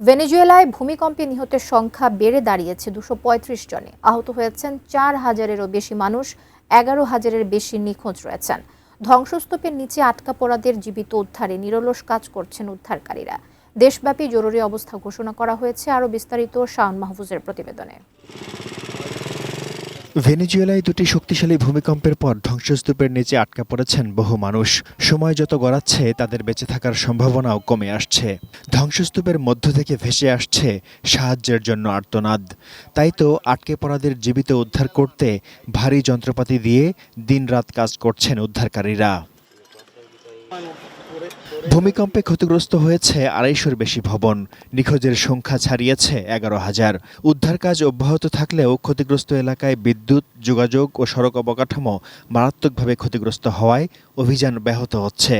ভেনেজুয়েলায় ভূমিকম্পে নিহতের সংখ্যা বেড়ে দাঁড়িয়েছে 235 জনে। আহত হয়েছেন 4,000-এরও বেশি মানুষ, 11,000-এর বেশি নিখোঁজ রয়েছেন। ধ্বংসস্তূপের নিচে আটকা পড়াদের জীবিত উদ্ধারে নিরলস কাজ করছেন উদ্ধারকারীরা। দেশব্যাপী জরুরি অবস্থা ঘোষণা করা হয়েছে। আরও বিস্তারিত শাওন মাহফুজের প্রতিবেদনে। ভেনেজুয়েলায় দুটি শক্তিশালী ভূমিকম্পের পর ধ্বংসস্তূপের নিচে আটকা পড়েছেন বহু মানুষ। সময় যত গড়াচ্ছে তাদের বেঁচে থাকার সম্ভাবনাও কমে আসছে। ধ্বংসস্তূপের মধ্য থেকে ভেসে আসছে সাহায্যের জন্য আর্তনাদ। তাই তো আটকে পড়াদের জীবিত উদ্ধার করতে ভারী যন্ত্রপাতি দিয়ে দিনরাত কাজ করছেন উদ্ধারকারীরা। ভূমিকম্পে ক্ষতিগ্রস্ত হয়েছে 250-এর বেশি ভবন, নিখোঁজের সংখ্যা ছাড়িয়েছে 11,000। উদ্ধার কাজ অব্যাহত থাকলেও ক্ষতিগ্রস্ত এলাকায় বিদ্যুৎ, যোগাযোগ ও সড়ক অবকাঠামো মারাত্মকভাবে ক্ষতিগ্রস্ত হওয়ায় অভিযান ব্যাহত হচ্ছে।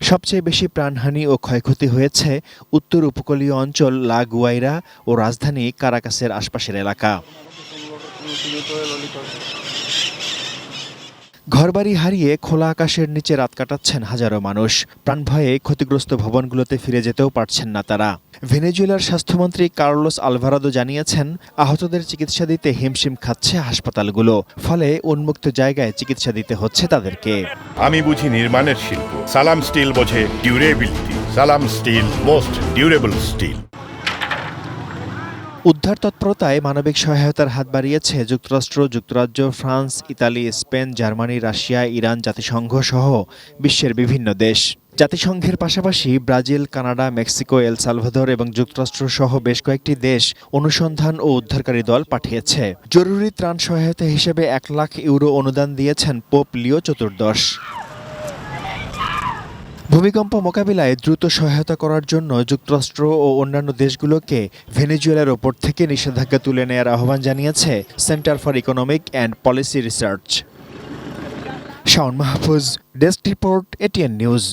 সবচেয়ে বেশি প্রাণহানি ও ক্ষয়ক্ষতি হয়েছে উত্তর উপকূলীয় অঞ্চল লা গুয়াইরা ও রাজধানী কারাকাসের আশপাশের এলাকা। ঘরবাড়ি হারিয়ে খোলা আকাশের নিচে রাত কাটাচ্ছেন হাজারো মানুষ। প্রাণভয়ে ক্ষতিগ্রস্ত ভবনগুলোতে ফিরে যেতেও পারছেন না তারা। ভেনেজুয়েলার স্বাস্থ্যমন্ত্রী কার্লোস আলভারাদো জানিয়েছেন, আহতদের চিকিৎসা দিতে হিমশিম খাচ্ছে হাসপাতালগুলো। ফলে উন্মুক্ত জায়গায় চিকিৎসা দিতে হচ্ছে তাদেরকে। আমি বুঝি নির্মাণের শিল্প, সালাম স্টিল বোঝে ডিউরেবিলিটি। সালাম স্টিল, মোস্ট ডিউরেবল স্টিল। উদ্ধার তৎপরতায় মানবিক সহায়তার হাত বাড়িয়েছে যুক্তরাষ্ট্র, যুক্তরাজ্য, France, Italy, Spain, Germany, Russia, Iran, জাতিসংঘ সহ বিশ্বের বিভিন্ন দেশ। জাতিসংঘের পাশাপাশি Brazil, Canada, Mexico, El Salvador এবং যুক্তরাষ্ট্র সহ বেশ কয়েকটি দেশ অনুসন্ধান ও উদ্ধারকারী দল পাঠিয়েছে। জরুরি ত্রাণ সহায়তা হিসেবে 1 লাখ ইউরো অনুদান দিয়েছেন পোপ লিও চতুর্দশ। ভূমিকম্প মোকাবিলায় দ্রুত সহায়তা করার জন্য যুক্তরাষ্ট্র ও অন্যান্য দেশগুলোকে ভেনেজুয়েলার ওপর থেকে নিষেধাজ্ঞা তুলে নেয়ার আহ্বান জানিয়েছে centre for economic and policy research. Shaon Mahfuz, desk report, ATN news.